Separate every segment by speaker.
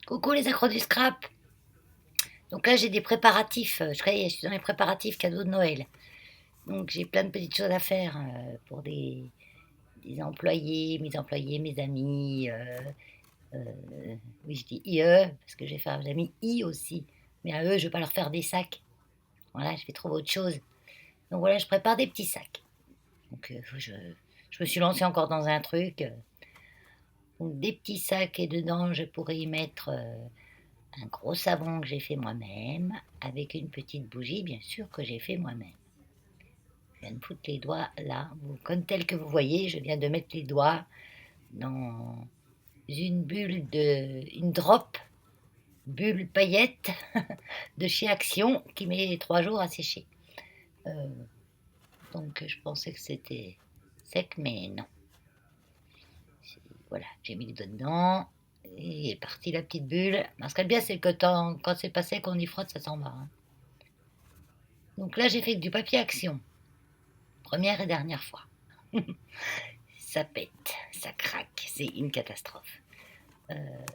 Speaker 1: Coucou les accros du scrap. Donc là j'ai des préparatifs, je suis dans les préparatifs cadeaux de Noël. Donc j'ai plein de petites choses à faire pour des employés, mes amis. Oui, je dis IE parce que je vais faire des amis I aussi. Mais à eux je vais pas leur faire des sacs. Voilà, je vais trouver autre chose. Donc voilà, je prépare des petits sacs. Donc je me suis lancée encore dans un truc. Donc des petits sacs et dedans je pourrais y mettre un gros savon que j'ai fait moi-même, avec une petite bougie, bien sûr, que j'ai fait moi-même. Je viens de foutre les doigts là, comme tel que vous voyez, je viens de mettre les doigts dans une drop, bulle paillette de chez Action, qui met 3 jours à sécher. Euh, donc je pensais que c'était sec, mais non. Voilà, j'ai mis les doigts dedans, et est partie la petite bulle. Alors, ce qui est bien, c'est que quand c'est pas sec, on y frotte, ça s'en va, hein. Donc là, j'ai fait du papier Action. Première et dernière fois. Ça pète, ça craque, c'est une catastrophe. Euh,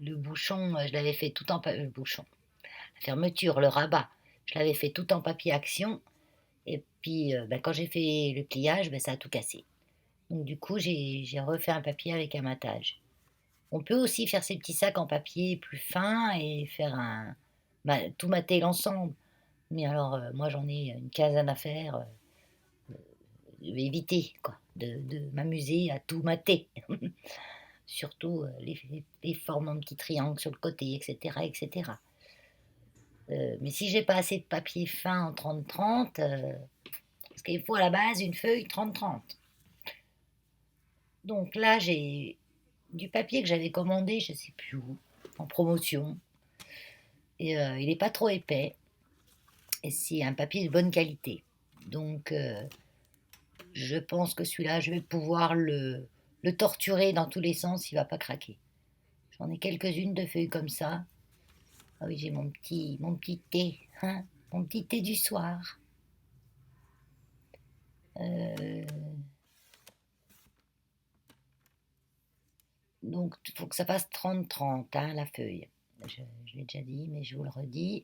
Speaker 1: le bouchon, je l'avais fait tout en papier. Le bouchon, la fermeture, le rabat, je l'avais fait tout en papier Action. Et puis, quand j'ai fait le pliage, ça a tout cassé. Donc, du coup, j'ai refait un papier avec un matage. On peut aussi faire ces petits sacs en papier plus fin et faire tout mater l'ensemble. Mais alors, moi, j'en ai une quinzaine à faire. Je vais éviter quoi, de m'amuser à tout mater. Surtout les formes en petits triangles sur le côté, etc. etc. Mais si j'ai pas assez de papier fin en 30-30, parce qu'il faut à la base une feuille 30-30. Donc là, j'ai du papier que j'avais commandé, je sais plus où, en promotion. Et il n'est pas trop épais. Et c'est un papier de bonne qualité. Donc je pense que celui-là, je vais pouvoir le torturer dans tous les sens, il va pas craquer. J'en ai quelques-unes de feuilles comme ça. Ah oui, j'ai mon petit thé, hein, mon petit thé du soir. Euh, donc, il faut que ça fasse 30-30, hein, la feuille. Je l'ai déjà dit, mais je vous le redis.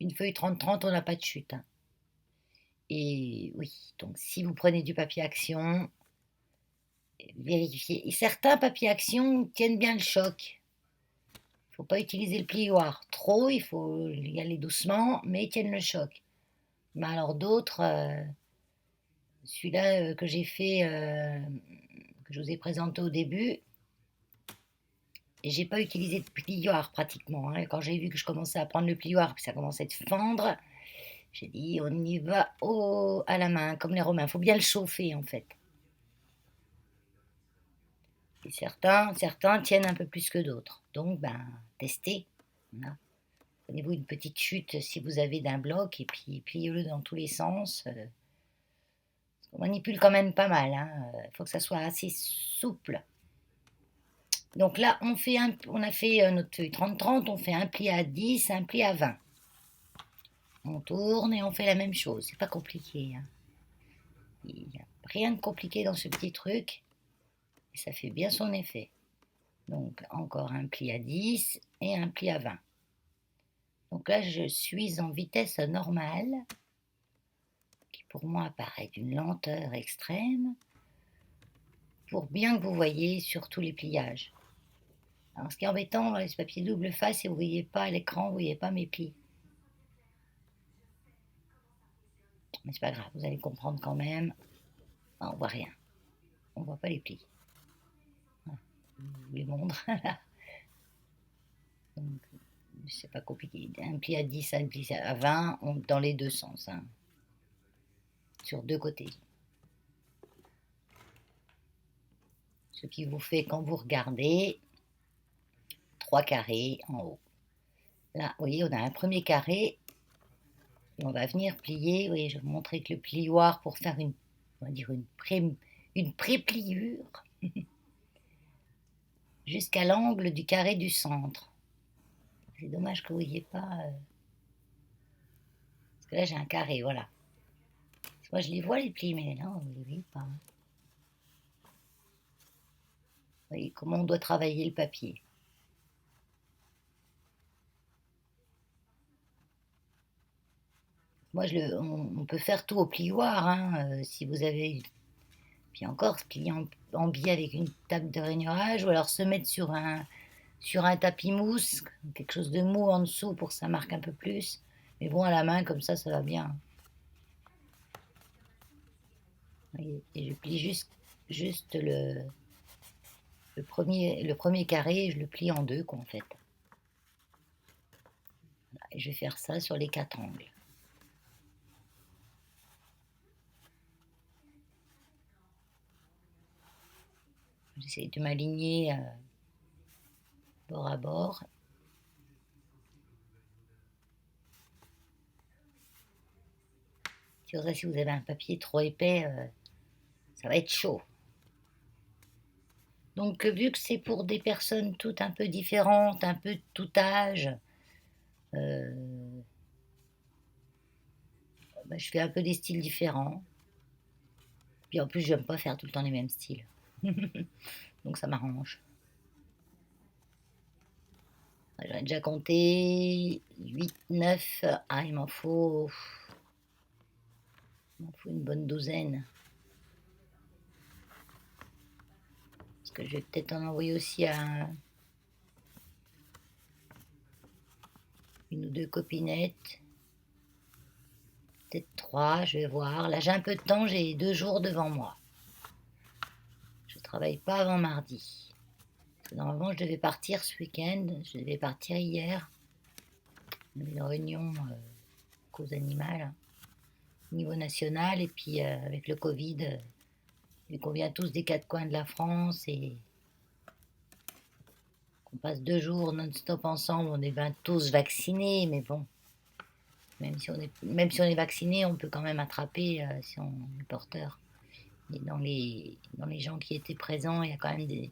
Speaker 1: Une feuille 30-30, on n'a pas de chute, hein. Et oui, donc si vous prenez du papier Action, vérifiez. Et certains papiers Action tiennent bien le choc. Il ne faut pas utiliser le plioir trop, il faut y aller doucement, mais ils tiennent le choc. Mais alors d'autres, celui-là que j'ai fait, que je vous ai présenté au début, et j'ai pas utilisé de plioir pratiquement, hein. Quand j'ai vu que je commençais à prendre le plioir, puis ça commençait à se fendre, j'ai dit on y va à la main, comme les Romains. Il faut bien le chauffer en fait. Et certains tiennent un peu plus que d'autres. Donc, testez. Voilà. Prenez-vous une petite chute si vous avez d'un bloc et puis pliez-le dans tous les sens. On manipule quand même pas mal, hein. Il faut que ça soit assez souple. Donc là, on a fait notre feuille 30-30, on fait un pli à 10, un pli à 20. On tourne et on fait la même chose. C'est pas compliqué, hein. Il n'y a rien de compliqué dans ce petit truc. Et ça fait bien son effet. Donc encore un pli à 10 et un pli à 20. Donc là, je suis en vitesse normale, qui pour moi paraît d'une lenteur extrême, pour bien que vous voyez sur tous les pliages. Alors ce qui est embêtant dans les papiers double face, c'est que vous ne voyez pas à l'écran, vous ne voyez pas mes plis. Mais c'est pas grave, vous allez comprendre quand même. On voit rien. On voit pas les plis. Voilà. Je vous les montre. Donc, c'est pas compliqué. Un pli à 10, un pli à 20, dans les deux sens, hein, sur deux côtés. Ce qui vous fait, quand vous regardez, 3 carrés en haut. Là, vous voyez, on a un premier carré et on va venir plier. Vous voyez, je vais vous montrer avec le plioir pour faire on va dire une pré-pliure jusqu'à l'angle du carré du centre. C'est dommage que vous ne voyez pas. Parce que là, j'ai un carré, voilà. Moi, je les vois les plis, mais là, vous ne les voyez pas. Vous voyez comment on doit travailler le papier. Moi, on peut faire tout au plioir, hein, si vous avez... Puis encore, se plier en biais avec une table de rainurage, ou alors se mettre sur un tapis mousse, quelque chose de mou en dessous pour que ça marque un peu plus. Mais bon, à la main, comme ça va bien. Et je plie juste le premier carré, je le plie en deux, quoi, en fait. Et je vais faire ça sur les 4 angles. J'essaie de m'aligner bord à bord. C'est pour ça, si vous avez un papier trop épais, ça va être chaud. Donc, vu que c'est pour des personnes toutes un peu différentes, un peu de tout âge, euh, bah, je fais un peu des styles différents. Puis en plus, j'aime pas faire tout le temps les mêmes styles. Donc ça m'arrange. J'en ai déjà compté 8, 9. Ah, il m'en faut une bonne douzaine. Parce que je vais peut-être en envoyer aussi à une ou deux copinettes. Peut-être 3, je vais voir. Là, j'ai un peu de temps, j'ai 2 jours devant moi. Je travaille pas avant mardi. Parce que normalement, je devais partir ce week-end. Je devais partir hier. On avait une réunion cause animale au niveau national. Et puis, avec le Covid, vu qu'on vient tous des 4 coins de la France et qu'on passe 2 jours non-stop ensemble, on est bien tous vaccinés. Mais bon, même si on est vacciné, on peut quand même attraper si on est porteur. Et dans les gens qui étaient présents, il y a quand même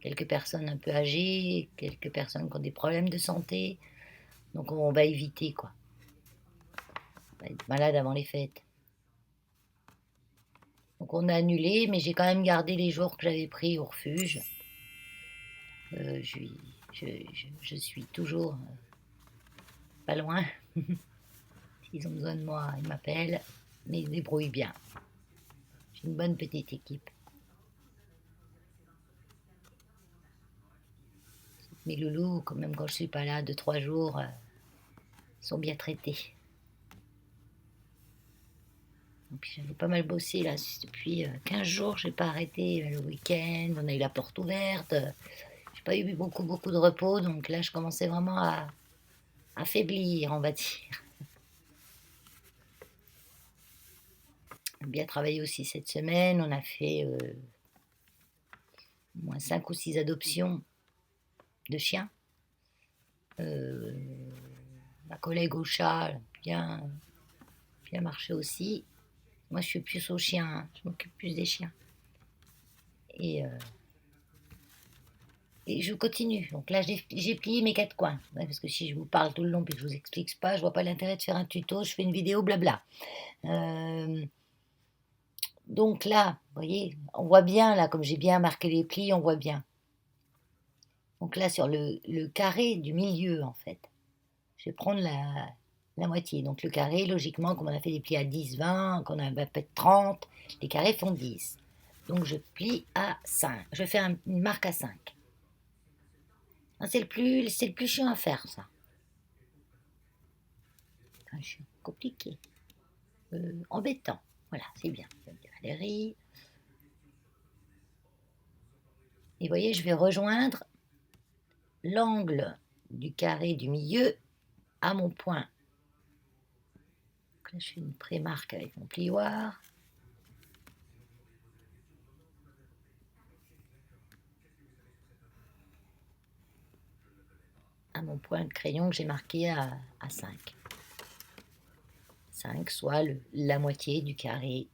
Speaker 1: quelques personnes un peu âgées, quelques personnes qui ont des problèmes de santé. Donc on va éviter, quoi. On va être malade avant les fêtes. Donc on a annulé, mais j'ai quand même gardé les jours que j'avais pris au refuge. Je suis toujours pas loin. S'ils ont besoin de moi, ils m'appellent. Mais ils se débrouillent bien. J'ai une bonne petite équipe. Mes loulous, quand même quand je suis pas là 2-3 jours, sont bien traités. Puis j'avais pas mal bossé là, depuis 15 jours, j'ai pas arrêté le week-end, on a eu la porte ouverte, j'ai pas eu beaucoup de repos, donc là je commençais vraiment à affaiblir, on va dire. On a bien travaillé aussi cette semaine, on a fait au moins 5 ou 6 adoptions de chiens. Ma collègue au chat, bien, bien marché aussi. Moi je suis plus aux chiens, hein, je m'occupe plus des chiens. Et je continue. Donc là, j'ai plié mes 4 coins. Ouais, parce que si je vous parle tout le long et que je vous explique pas, je vois pas l'intérêt de faire un tuto. Je fais une vidéo blabla. Euh, donc là, vous voyez, on voit bien, là, comme j'ai bien marqué les plis, on voit bien. Donc là, sur le carré du milieu, en fait, je vais prendre la moitié. Donc le carré, logiquement, comme on a fait des plis à 10, 20, qu'on a peut-être 30, les carrés font 10. Donc je plie à 5. Je fais une marque à 5. C'est le plus chiant à faire, ça. Enfin, chiant, compliqué. Embêtant. Voilà, c'est bien. Valérie. Et vous voyez, je vais rejoindre l'angle du carré du milieu à mon point. Donc là, je fais une pré-marque avec mon plioir. À mon point de crayon que j'ai marqué à 5. 5, soit la moitié du carré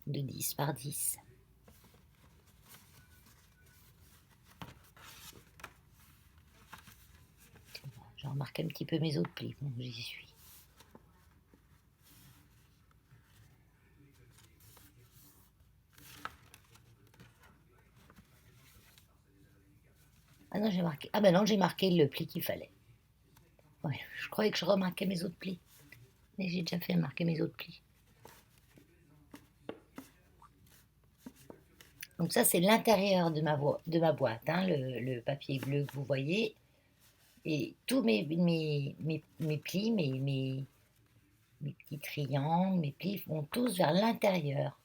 Speaker 1: de 10 par 10. Je remarque un petit peu mes autres plis. Bon, j'y suis. Ah non, j'ai marqué. Ah ben non, j'ai marqué le pli qu'il fallait. Ouais, je croyais que je remarquais mes autres plis. Et j'ai déjà fait marquer mes autres plis. Donc ça, c'est l'intérieur de ma boîte, hein, le papier bleu que vous voyez. Et tous mes plis, mes petits triangles, mes plis vont tous vers l'intérieur.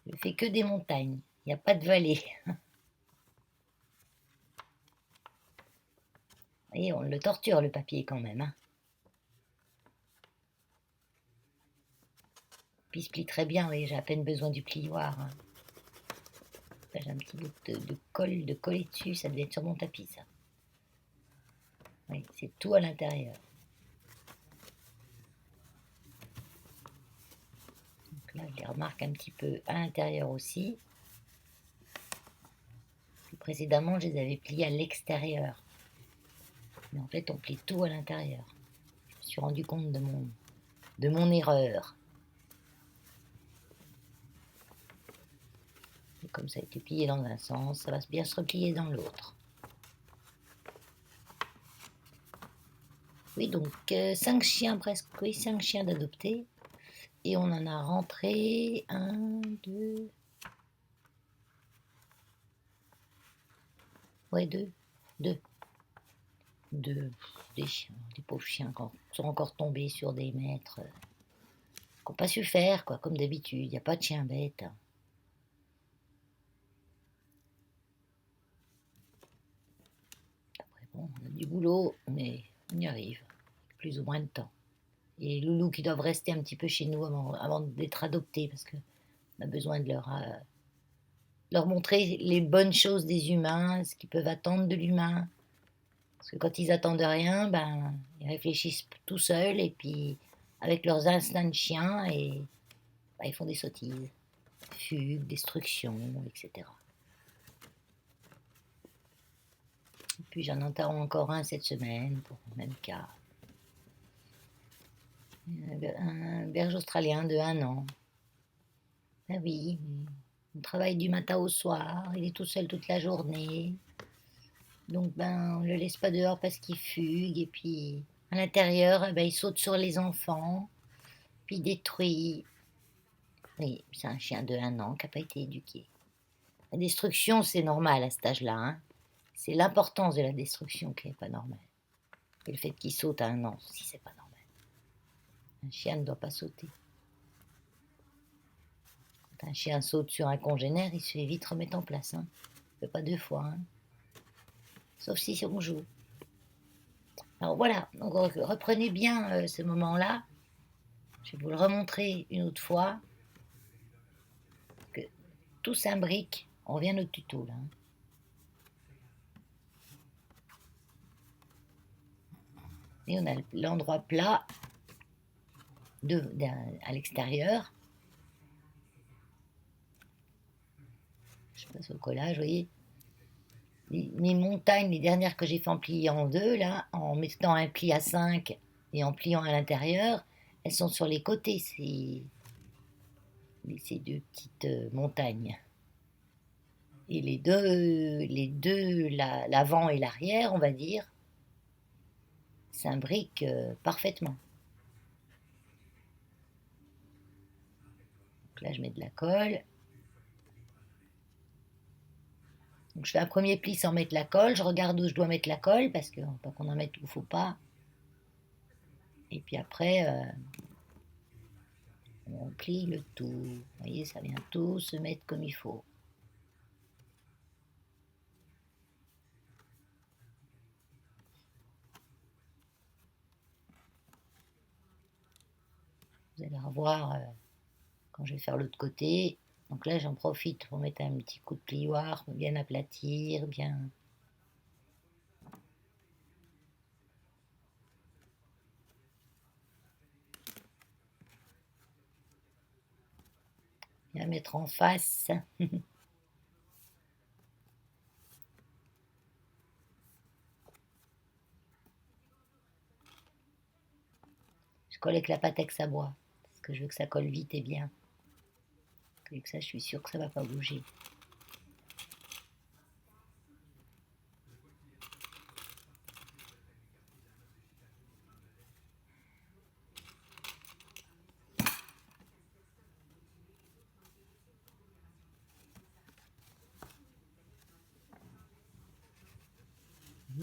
Speaker 1: Je fais que des montagnes, il n'y a pas de vallée. Vous voyez, on le torture le papier quand même, hein. Puis il se plie très bien, oui, j'ai à peine besoin du plioir, hein. Là, j'ai un petit bout de colle, de coller dessus, ça devait être sur mon tapis, ça. Oui, c'est tout à l'intérieur. Donc là, je les remarque un petit peu à l'intérieur aussi. Précédemment, je les avais pliés à l'extérieur. Mais en fait, on plie tout à l'intérieur. Je me suis rendu compte de mon erreur. Et comme ça a été plié dans un sens, ça va bien se replier dans l'autre. Oui, donc 5 chiens presque, oui, 5 chiens d'adopter. Et on en a rentré 1, 2... Ouais, 2. 2. Des chiens, des pauvres chiens qui sont encore tombés sur des maîtres qui n'ont pas su faire, quoi, comme d'habitude. Il n'y a pas de chien bête. Après, bon, on a du boulot, mais on y arrive, plus ou moins de temps. Et les loulous qui doivent rester un petit peu chez nous avant d'être adoptés, parce qu'on a besoin de leur montrer les bonnes choses des humains, ce qu'ils peuvent attendre de l'humain. Parce que quand ils attendent rien, ben, ils réfléchissent tout seuls, et puis avec leurs instincts de chien, et ben, ils font des sottises. Fugue, destruction, etc. Et puis j'en entends encore un cette semaine, pour le même cas. Un berger australien de 1 an. Ah oui, on travaille du matin au soir, il est tout seul toute la journée. Donc ben, on ne le laisse pas dehors parce qu'il fugue, et puis à l'intérieur, ben, il saute sur les enfants, puis il détruit. Oui, c'est un chien de 1 an qui n'a pas été éduqué. La destruction, c'est normal à cet âge-là, hein. C'est l'importance de la destruction qui n'est pas normale. Et le fait qu'il saute à 1 an, si c'est pas normal. Un chien ne doit pas sauter. Quand un chien saute sur un congénère, il se fait vite remettre en place, hein. Il ne fait pas 2 fois, hein. Sauf si on joue. Alors voilà, donc reprenez bien ce moment-là. Je vais vous le remontrer une autre fois. Que tout s'imbrique. On revient au tuto là, hein. Et on a l'endroit plat à l'extérieur. Je passe au collage, vous voyez. Mes montagnes, les dernières que j'ai fait en pliant en 2, là, en mettant un pli à 5 et en pliant à l'intérieur, elles sont sur les côtés, ces 2 petites montagnes. Et les deux l'avant et l'arrière, on va dire, s'imbriquent parfaitement. Donc là, je mets de la colle. Donc je fais un premier pli sans mettre la colle. Je regarde où je dois mettre la colle, parce que pas qu'on en mette où il ne faut pas. Et puis après, on plie le tout. Vous voyez, ça vient tout se mettre comme il faut. Vous allez revoir quand je vais faire l'autre côté. Donc là, j'en profite pour mettre un petit coup de plioir, pour bien aplatir, bien mettre en face. Je colle avec la Patex à bois, parce que je veux que ça colle vite et bien. Et que ça, je suis sûre que ça va pas bouger.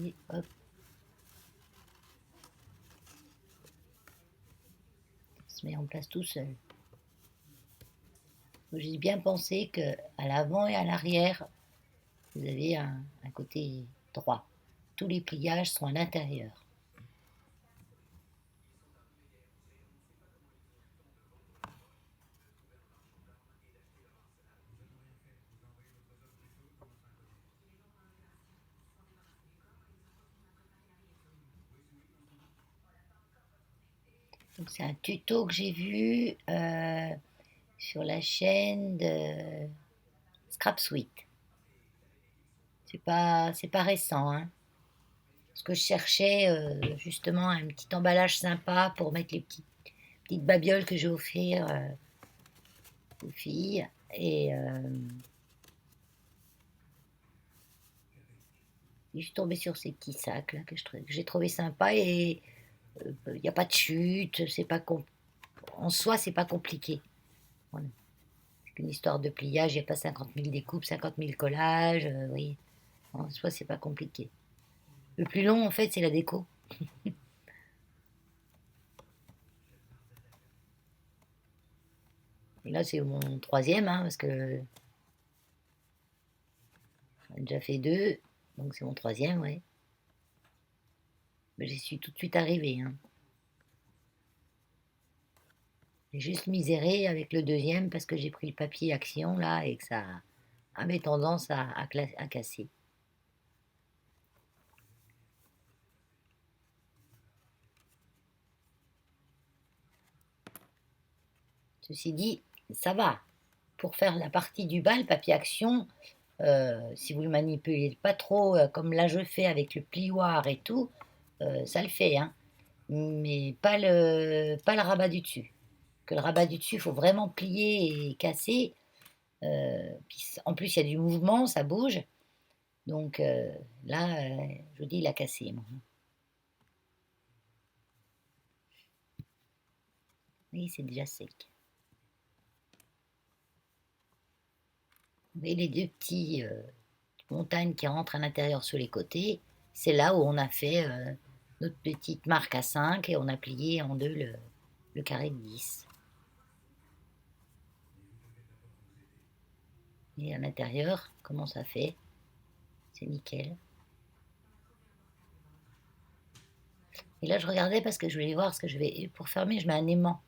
Speaker 1: Et hop, ça se met en place tout seul. J'ai bien pensé que à l'avant et à l'arrière, vous avez un côté droit. Tous les pliages sont à l'intérieur. Donc c'est un tuto que j'ai vu sur la chaîne de Scrap Sweet. C'est pas récent, hein. Parce que je cherchais justement un petit emballage sympa pour mettre les petites babioles que j'ai offert aux filles. Et je suis tombée sur ces petits sacs là, que j'ai trouvé sympa et il n'y a pas de chute, c'est pas en soi c'est pas compliqué. Voilà. C'est qu'une histoire de pliage, il n'y a pas 50 000 découpes, 50 000 collages, oui. En soi c'est pas compliqué. Le plus long en fait c'est la déco. Et là c'est mon troisième, hein, parce que j'en ai déjà fait deux, donc c'est mon troisième, ouais. Mais j'y suis tout de suite arrivée, hein. J'ai juste miséré avec le deuxième parce que j'ai pris le papier action là et que ça avait tendance à casser. Ceci dit, ça va. Pour faire la partie du bas, le papier action, si vous le manipulez pas trop, comme là je fais avec le plioir et tout, ça le fait, hein. Mais pas le rabat du dessus. Que le rabat du dessus, il faut vraiment plier et casser. En plus, il y a du mouvement, ça bouge. Donc là, je vous dis, il a cassé, moi. Oui, c'est déjà sec. Vous voyez les deux petits montagnes qui rentrent à l'intérieur sur les côtés. C'est là où on a fait notre petite marque à 5 et on a plié en deux le carré de 10. Et à l'intérieur, comment ça fait? C'est nickel. Et là, je regardais parce que je voulais voir ce que je vais. Pour fermer, je mets un aimant.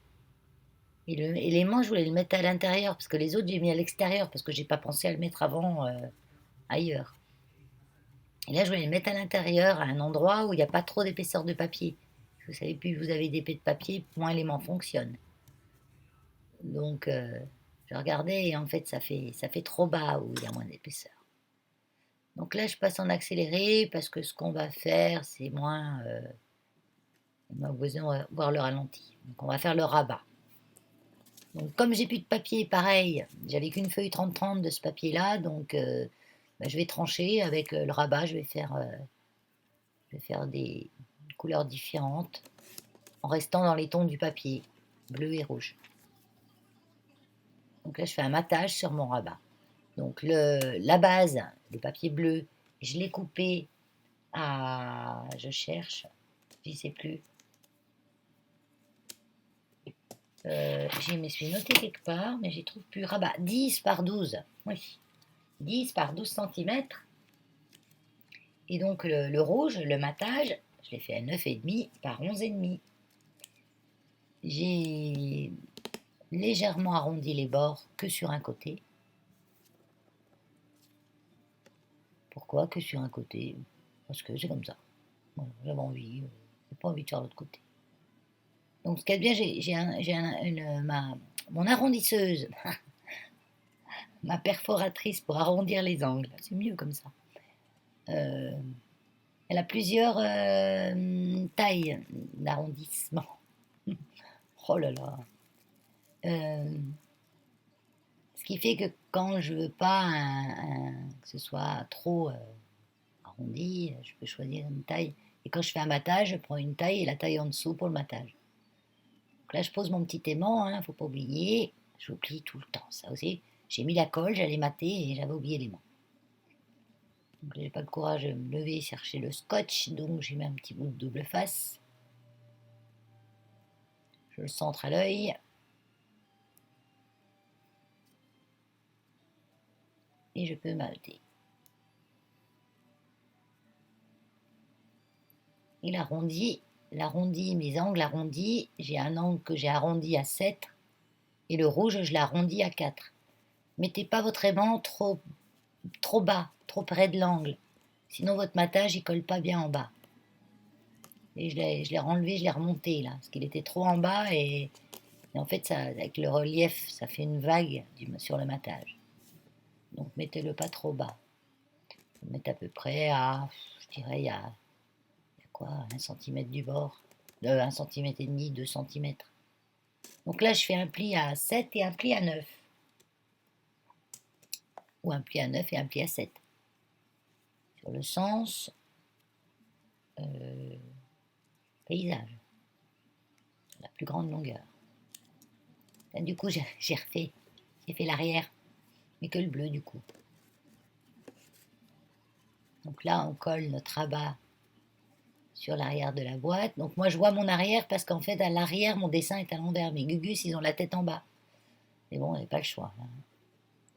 Speaker 1: Et l'aimant, je voulais le mettre à l'intérieur parce que les autres, j'ai mis à l'extérieur parce que j'ai pas pensé à le mettre avant ailleurs. Et là, je voulais le mettre à l'intérieur, à un endroit où il n'y a pas trop d'épaisseur de papier. Vous savez, plus vous avez d'épais de papier, moins l'aimant fonctionne. Donc, je regardais et en fait, ça fait trop bas où il y a moins d'épaisseur. Donc là, je passe en accéléré parce que ce qu'on va faire, c'est moins. On a besoin de voir le ralenti. Donc, on va faire le rabat. Donc, comme j'ai plus de papier, pareil, j'avais qu'une feuille 30-30 de ce papier-là, donc je vais trancher avec le rabat. Je vais faire des couleurs différentes en restant dans les tons du papier, bleu et rouge. Donc là, je fais un matage sur mon rabat. Donc la base, le papier bleu, je l'ai coupé à... Je cherche, je ne sais plus. Je me suis noté quelque part, mais je trouve plus. Rabat, 10 par 12. Oui, 10 par 12 centimètres. Et donc le rouge, le matage, je l'ai fait à 9,5 par 11,5. J'ai légèrement arrondi les bords que sur un côté. Pourquoi que sur un côté? Parce que c'est comme ça. Bon, j'avais envie, j'ai pas envie de faire l'autre côté. Donc ce qu'il y a de bien, mon arrondisseuse, ma perforatrice pour arrondir les angles. C'est mieux comme ça. Euh, Elle a plusieurs tailles d'arrondissement. Oh là là. Euh, Ce qui fait que quand je veux pas que ce soit trop arrondi, je peux choisir une taille. Et quand je fais un matage, je prends une taille et la taille en dessous pour le matage. Donc là, je pose mon petit aimant, hein, faut pas oublier. J'oublie tout le temps, ça aussi. J'ai mis la colle, j'allais mater et j'avais oublié l'aimant. Donc j'ai pas le courage de me lever et chercher le scotch, donc j'ai mis un petit bout de double face. Je le centre à l'œil. Et je peux m'arrêter. Et l'arrondi, mes angles arrondis, j'ai un angle que j'ai arrondi à 7 et le rouge, je l'arrondis à 4. Mettez pas votre aimant trop bas, trop près de l'angle. Sinon votre matage, il colle pas bien en bas. Et je l'ai enlevé, je l'ai remonté là, parce qu'il était trop en bas et en fait, ça, avec le relief, ça fait une vague sur le matage. Donc mettez-le pas trop bas. Vous mettez à peu près à, je dirais, il y a quoi, 1 cm du bord. 1 cm et demi, 2 cm. Donc là, je fais un pli à 7 et un pli à 9. Ou un pli à 9 et un pli à 7. Sur le sens paysage. La plus grande longueur. Là, du coup, j'ai refait. J'ai fait l'arrière, mais que le bleu du coup. Donc là, on colle notre rabat sur l'arrière de la boîte. Donc moi, je vois mon arrière parce qu'en fait, à l'arrière, mon dessin est à l'envers. Mais Gugus, ils ont la tête en bas. Mais bon, on n'a pas le choix. Hein.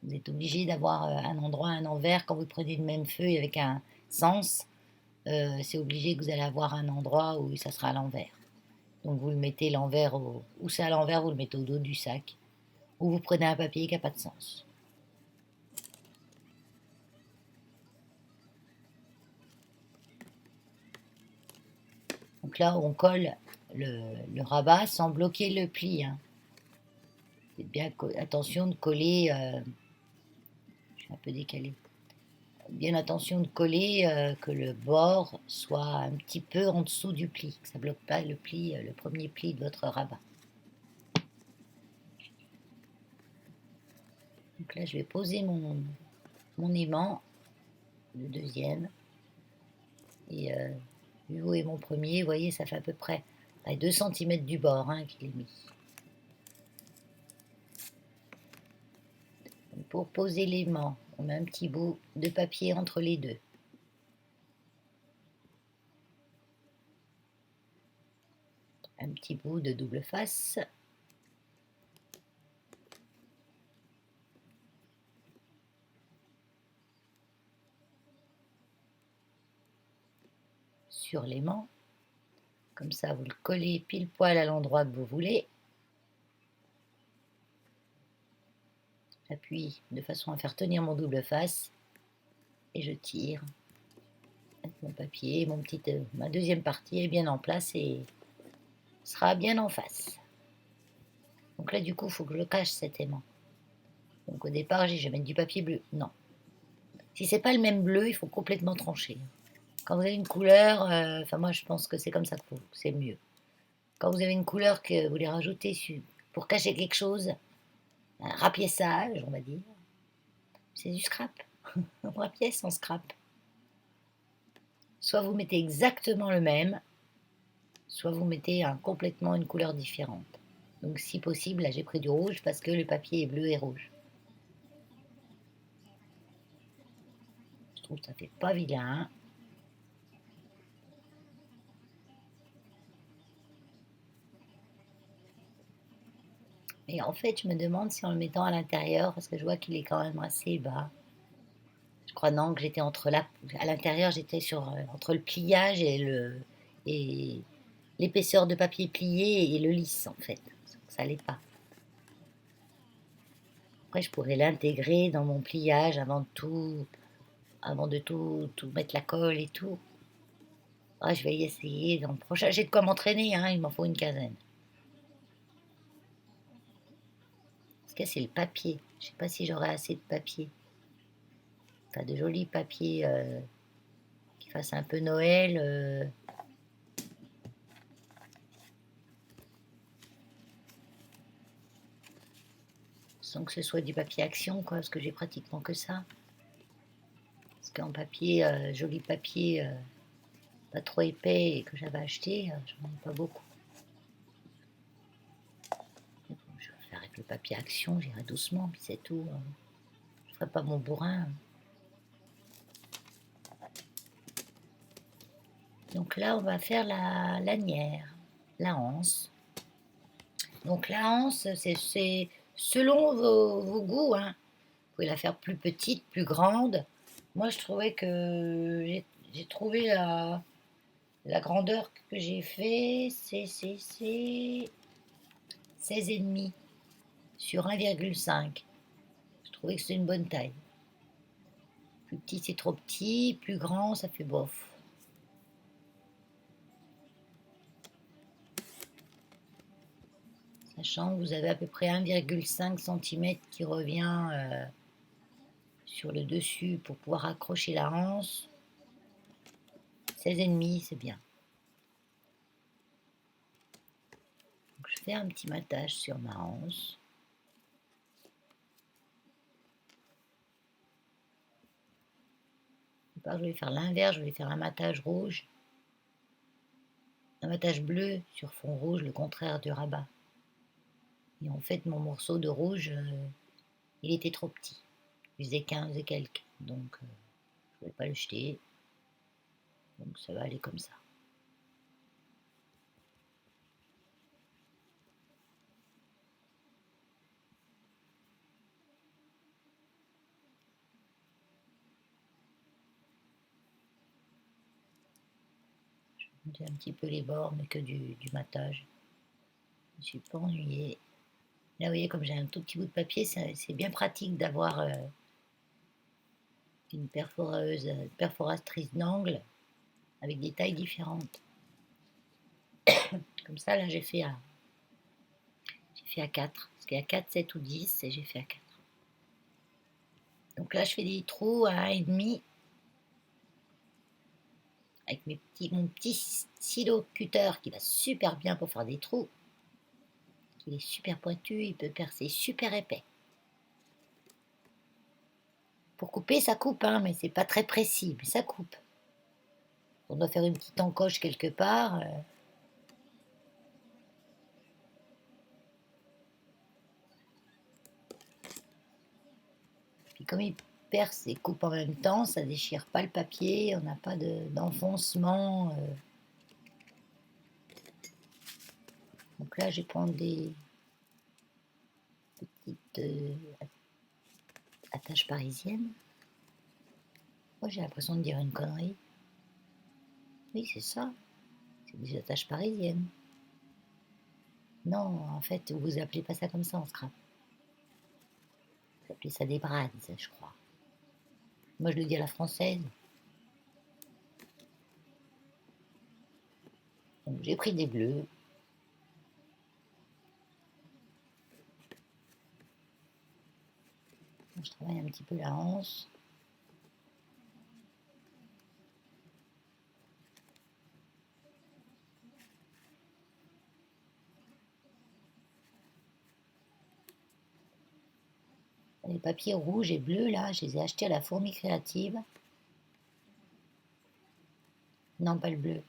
Speaker 1: Vous êtes obligé d'avoir un endroit, un envers. Quand vous prenez le même feuille avec un sens, c'est obligé que vous allez avoir un endroit où ça sera à l'envers. Donc vous le mettez l'envers, où c'est à l'envers, vous le mettez au dos du sac. Ou vous prenez un papier qui n'a pas de sens. Donc là, on colle le rabat sans bloquer le pli. Hein. Faites bien attention de coller. Je suis un peu décalé. Bien attention de coller que le bord soit un petit peu en dessous du pli, que ça ne bloque pas le pli, le premier pli de votre rabat. Donc là, je vais poser mon aimant, le deuxième, et vu où est mon premier, vous voyez, ça fait à peu près 2 cm du bord hein, qu'il est mis. Donc pour poser l'aimant, on met un petit bout de papier entre les deux. Un petit bout de double face. Sur l'aimant. Comme ça, vous le collez pile poil à l'endroit que vous voulez. J'appuie de façon à faire tenir mon double face et je tire avec mon papier. Ma deuxième partie est bien en place et sera bien en face. Donc là, du coup, il faut que je cache cet aimant. Donc au départ, je vais mettre du papier bleu. Non. Si c'est pas le même bleu, il faut complètement trancher. Quand vous avez une couleur, enfin moi je pense que c'est comme ça que c'est mieux. Quand vous avez une couleur que vous voulez rajouter pour cacher quelque chose, un rapiessage, on va dire, c'est du scrap. On rapièce, on scrap. Soit vous mettez exactement le même, soit vous mettez complètement une couleur différente. Donc si possible, là j'ai pris du rouge parce que le papier est bleu et rouge. Je trouve que ça fait pas vilain. Et en fait, je me demande si en le mettant à l'intérieur, parce que je vois qu'il est quand même assez bas. Je crois non que j'étais à l'intérieur, j'étais entre le pliage et l'épaisseur de papier plié et le lisse en fait. Ça n'allait pas. Après, je pourrais l'intégrer dans mon pliage avant de tout mettre la colle et tout. Ah, je vais y essayer dans le prochain. J'ai de quoi m'entraîner, hein, il m'en faut une quinzaine. Parce que c'est le papier. Je sais pas si j'aurai assez de papier. Enfin, de jolis papiers qui fassent un peu Noël. sans que ce soit du papier action, quoi, parce que j'ai pratiquement que ça. Parce qu'en papier, joli papier, pas trop épais et que j'avais acheté, j'en ai pas beaucoup. Mais bon, je vais faire avec le papier action, j'irai doucement, puis c'est tout. Je ferai pas mon bourrin. Donc là, on va faire la lanière, la anse. Donc la anse, c'est selon vos goûts, hein. Vous pouvez la faire plus petite, plus grande. Moi, je trouvais que j'ai trouvé la grandeur que j'ai fait, c'est 16,5 sur 1,5. Je trouvais que c'est une bonne taille. Plus petit, c'est trop petit. Plus grand, ça fait bof. Sachant que vous avez à peu près 1,5 cm qui revient sur le dessus pour pouvoir accrocher la anse. 16,5, c'est bien. Donc, je fais un petit matage sur ma anse. Je vais faire l'inverse, je vais faire un matage rouge, un matage bleu sur fond rouge, le contraire du rabat. Et en fait, mon morceau de rouge, il était trop petit. Il faisait 15 et quelques, donc je ne voulais pas le jeter. Donc ça va aller comme ça. Je vais monter un petit peu les bords, mais que du matage. Je ne suis pas ennuyée. Là, vous voyez, comme j'ai un tout petit bout de papier, c'est bien pratique d'avoir une perforatrice d'angle avec des tailles différentes. Comme ça, là, j'ai fait à 4. Parce qu'il y a 4, 7 ou 10, et j'ai fait à 4. Donc là, je fais des trous à 1,5 avec mon petit stylo cutter qui va super bien pour faire des trous. Il est super pointu, il peut percer super épais. Pour couper, ça coupe, hein, mais c'est pas très précis, mais ça coupe. On doit faire une petite encoche quelque part. Puis comme il perce et coupe en même temps, ça déchire pas le papier, on n'a pas d'enfoncement. Donc là, je vais prendre des petites attaches parisiennes. Moi, j'ai l'impression de dire une connerie. Oui, c'est ça. C'est des attaches parisiennes. Non, en fait, vous appelez pas ça comme ça en scrap. Vous appelez ça des brades, je crois. Moi, je le dis à la française. Donc, j'ai pris des bleus. Je travaille un petit peu la hanse. Les papiers rouges et bleus, là, je les ai achetés à la Fourmi Créative. Non, pas le bleu.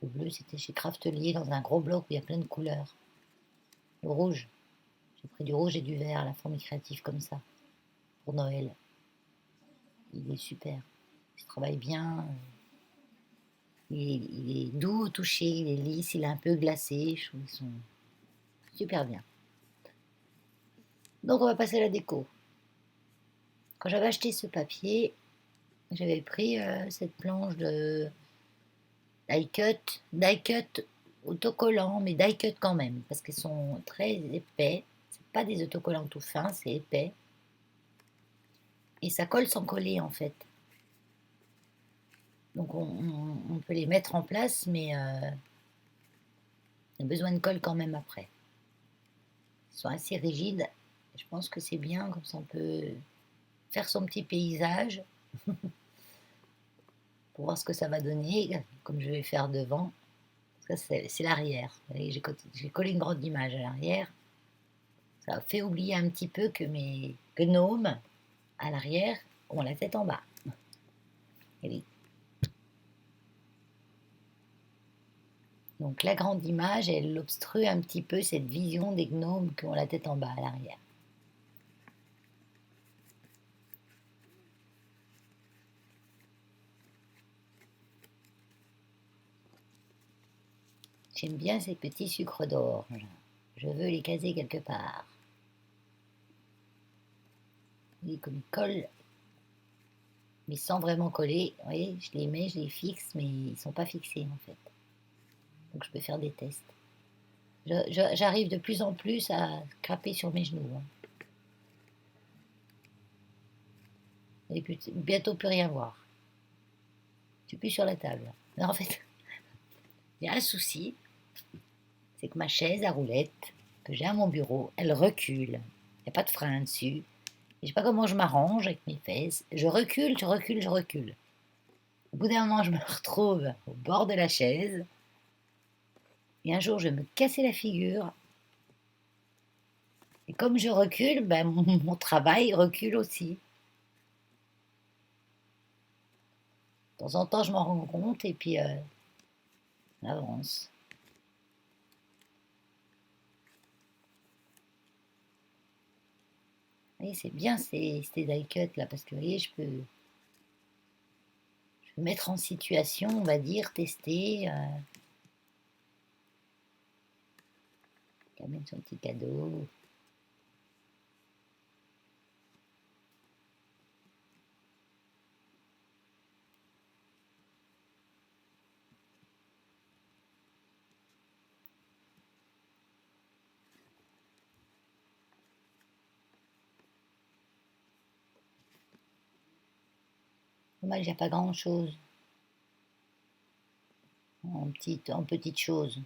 Speaker 1: Le bleu, c'était chez Craftelier, dans un gros bloc où il y a plein de couleurs. Le rouge. J'ai pris du rouge et du vert à la Fourmi Créative, comme ça, pour Noël. Il est super. Il se travaille bien. Il est doux au toucher, il est lisse, il est un peu glacé. Je trouve qu'ils sont super bien. Donc, on va passer à la déco. Quand j'avais acheté ce papier, j'avais pris cette planche de die-cut autocollants, mais die-cut quand même, parce qu'ils sont très épais. C'est pas des autocollants tout fins, c'est épais. Et ça colle sans coller en fait. Donc on peut les mettre en place, mais il y a besoin de colle quand même après. Ils sont assez rigides. Je pense que c'est bien, comme ça on peut faire son petit paysage pour voir ce que ça va donner, comme je vais faire devant. Ça, c'est l'arrière. J'ai collé une grande image à l'arrière. Ça fait oublier un petit peu que mes gnomes, à l'arrière, ont la tête en bas. Et oui. Donc la grande image, elle obstrue un petit peu cette vision des gnomes qui ont la tête en bas à l'arrière. J'aime bien ces petits sucres d'orge. Je veux les caser quelque part. Oui, comme ils collent, mais sans vraiment coller. Vous voyez, je les mets, je les fixe, mais ils ne sont pas fixés en fait. Donc je peux faire des tests. J'arrive de plus en plus à craper sur mes genoux, hein. Et puis, bientôt plus rien voir. Je suis plus sur la table. Mais en fait, il y a un souci, c'est que ma chaise à roulettes que j'ai à mon bureau, elle recule. Il n'y a pas de frein dessus. Je ne sais pas comment je m'arrange avec mes fesses. Je recule, je recule, je recule. Au bout d'un moment, je me retrouve au bord de la chaise. Et un jour, je vais me casser la figure. Et comme je recule, ben, mon travail recule aussi. De temps en temps, je m'en rends compte et puis on avance. Vous voyez, c'est bien ces die cuts là, parce que vous voyez, je peux mettre en situation, on va dire, tester. Qui amène son petit cadeau. Dommage, il n'y a pas grand chose en petites choses.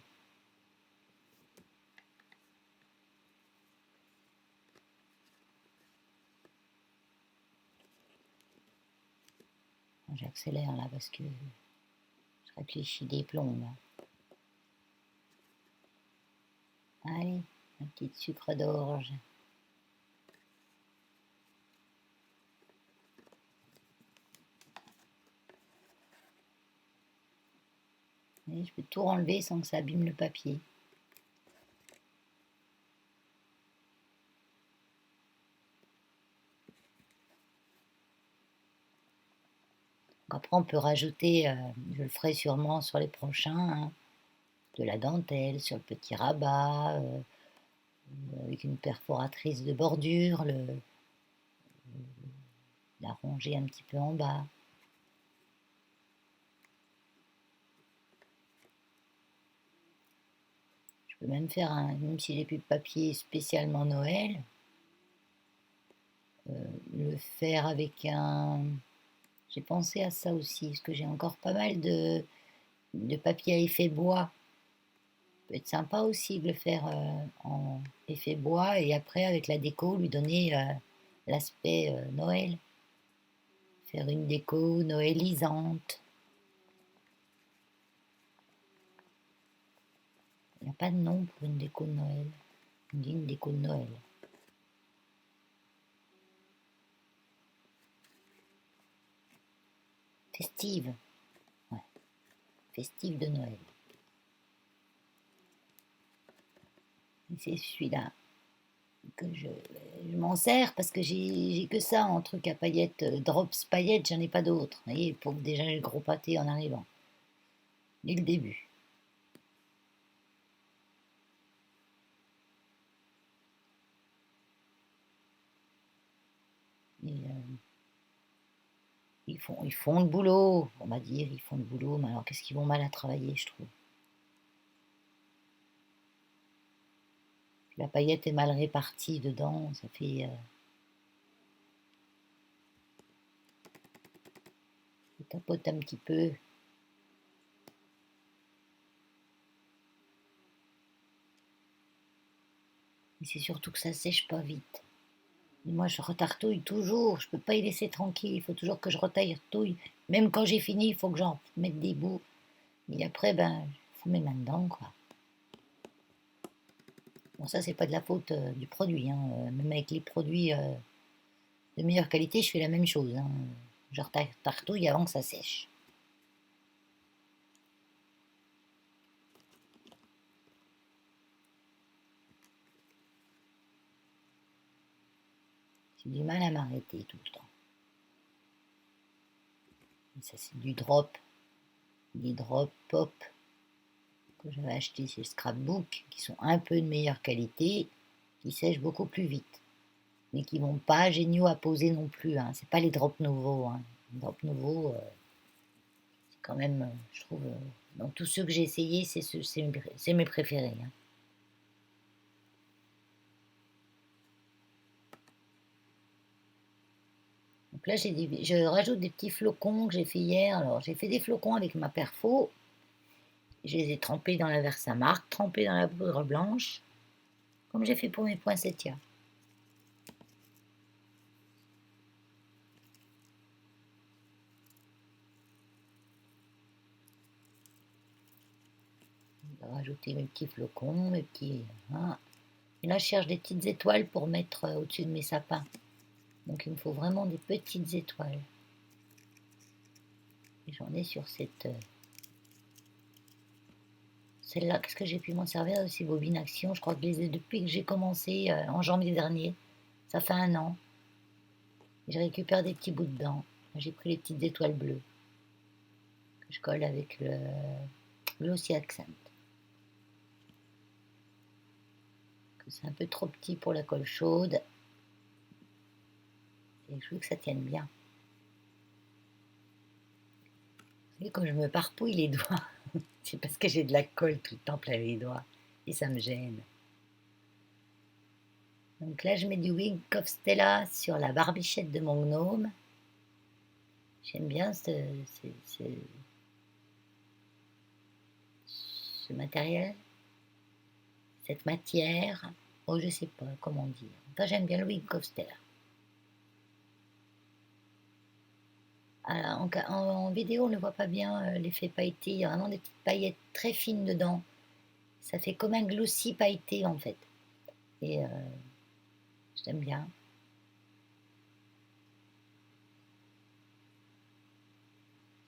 Speaker 1: J'accélère là parce que je réfléchis des plombs là. Allez, un petit sucre d'orge. Et je peux tout enlever sans que ça abîme le papier. Après, on peut rajouter, je le ferai sûrement sur les prochains, hein, de la dentelle sur le petit rabat, avec une perforatrice de bordure, la ronger un petit peu en bas. Je peux même faire même si j'ai plus de papier spécialement Noël, le faire avec un. J'ai pensé à ça aussi, parce que j'ai encore pas mal de papier à effet bois. Ça peut être sympa aussi de le faire en effet bois et après avec la déco lui donner l'aspect Noël. Faire une déco noëlisante. Il n'y a pas de nom pour une déco de Noël. On dit une déco de Noël. Festive. Ouais. Festive de Noël. Et c'est celui-là que je m'en sers parce que j'ai que ça en truc à paillettes, drops paillettes, j'en ai pas d'autres. Vous voyez, pour déjà le gros pâté en arrivant. Dès le début. Et, ils font le boulot, on va dire, ils font le boulot, mais alors qu'est-ce qu'ils vont mal à travailler, je trouve. La paillette est mal répartie dedans, ça fait. Ça tapote un petit peu. Mais c'est surtout que ça sèche pas vite. Et moi, je retartouille toujours, je peux pas y laisser tranquille, il faut toujours que je retartouille. Même quand j'ai fini, il faut que j'en mette des bouts. Et après, ben, je fous mes mains dedans, quoi. Bon, ça, c'est pas de la faute du produit, hein. Même avec les produits de meilleure qualité, je fais la même chose, hein. Je tartouille avant que ça sèche. J'ai du mal à m'arrêter tout le temps. Et ça, c'est du drop, des drop pop que j'avais acheté chez Scrapbook, qui sont un peu de meilleure qualité, qui sèchent beaucoup plus vite, mais qui vont pas géniaux à poser non plus, hein. C'est pas les drop nouveaux, hein. Les drop nouveaux, c'est quand même, je trouve, dans tous ceux que j'ai essayés, c'est mes préférés, hein. Donc là, je rajoute des petits flocons que j'ai fait hier. Alors, j'ai fait des flocons avec ma perfo. Je les ai trempés dans la Versamark, trempés dans la poudre blanche, comme j'ai fait pour mes poinsettias. Je vais rajouter mes petits flocons, mes petits... hein. Et là, je cherche des petites étoiles pour mettre au-dessus de mes sapins. Donc, il me faut vraiment des petites étoiles. Et j'en ai sur cette... celle-là, qu'est-ce que j'ai pu m'en servir de ces bobines Action? Je crois que depuis que j'ai commencé en janvier dernier, ça fait 1 an. Je récupère des petits bouts dedans. J'ai pris les petites étoiles bleues que je colle avec le Glossy Accent. C'est un peu trop petit pour la colle chaude. Et je veux que ça tienne bien. Vous voyez, comme je me parpouille les doigts, c'est parce que j'ai de la colle tout le temps plein les doigts. Et ça me gêne. Donc là, je mets du Wing of Stella sur la barbichette de mon gnome. J'aime bien ce matériel, cette matière. Oh, je sais pas comment dire. Enfin, j'aime bien le Wing of Stella. Alors, en vidéo, on ne voit pas bien l'effet pailleté. Il y a vraiment des petites paillettes très fines dedans. Ça fait comme un glossy pailleté en fait. Et j'aime bien.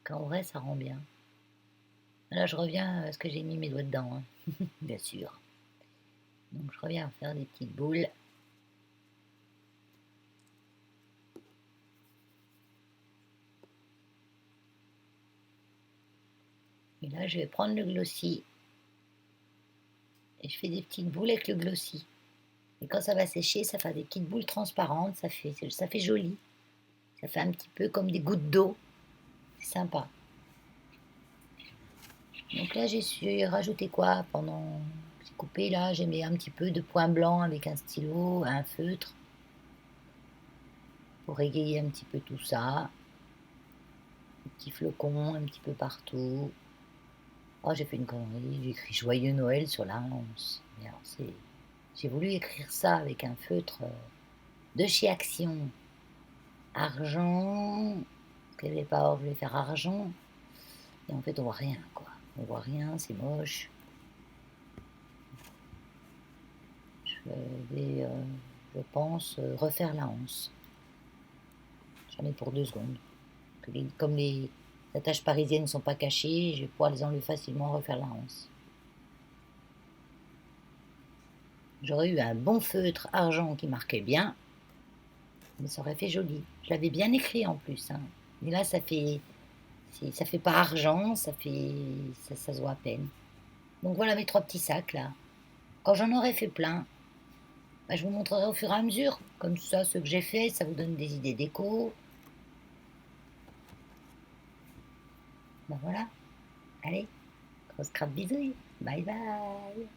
Speaker 1: Qu'en vrai, ça rend bien. Là, je reviens à ce que j'ai mis mes doigts dedans, hein. Bien sûr. Donc, je reviens à faire des petites boules. Et là, je vais prendre le glossy. Et je fais des petites boules avec le glossy. Et quand ça va sécher, ça fait des petites boules transparentes. Ça fait joli. Ça fait un petit peu comme des gouttes d'eau. C'est sympa. Donc là, j'ai rajouté quoi pendant... J'ai coupé là, j'ai mis un petit peu de point blanc avec un stylo, un feutre. Pour égayer un petit peu tout ça. Des petits flocons un petit peu partout. Oh, j'ai fait une connerie, j'ai écrit Joyeux Noël sur la hanse. J'ai voulu écrire ça avec un feutre de chez Action. Argent. Parce qu'il n'y avait pas or, je voulais faire argent. Et en fait, on voit rien, quoi. On voit rien, c'est moche. Je vais, je pense, refaire la hanse. J'en ai pour 2 secondes. Comme les attaches parisiennes ne sont pas cachées, je vais pouvoir les enlever facilement, refaire la hanse. J'aurais eu un bon feutre argent qui marquait bien, mais ça aurait fait joli. Je l'avais bien écrit en plus, hein. Mais là, ça fait pas argent, ça se voit à peine. Donc voilà mes 3 petits sacs là. Quand j'en aurai fait plein, bah, je vous montrerai au fur et à mesure. Comme ça, ce que j'ai fait, ça vous donne des idées déco. Ben voilà. Allez, grosse crabe bisouille. Bye bye.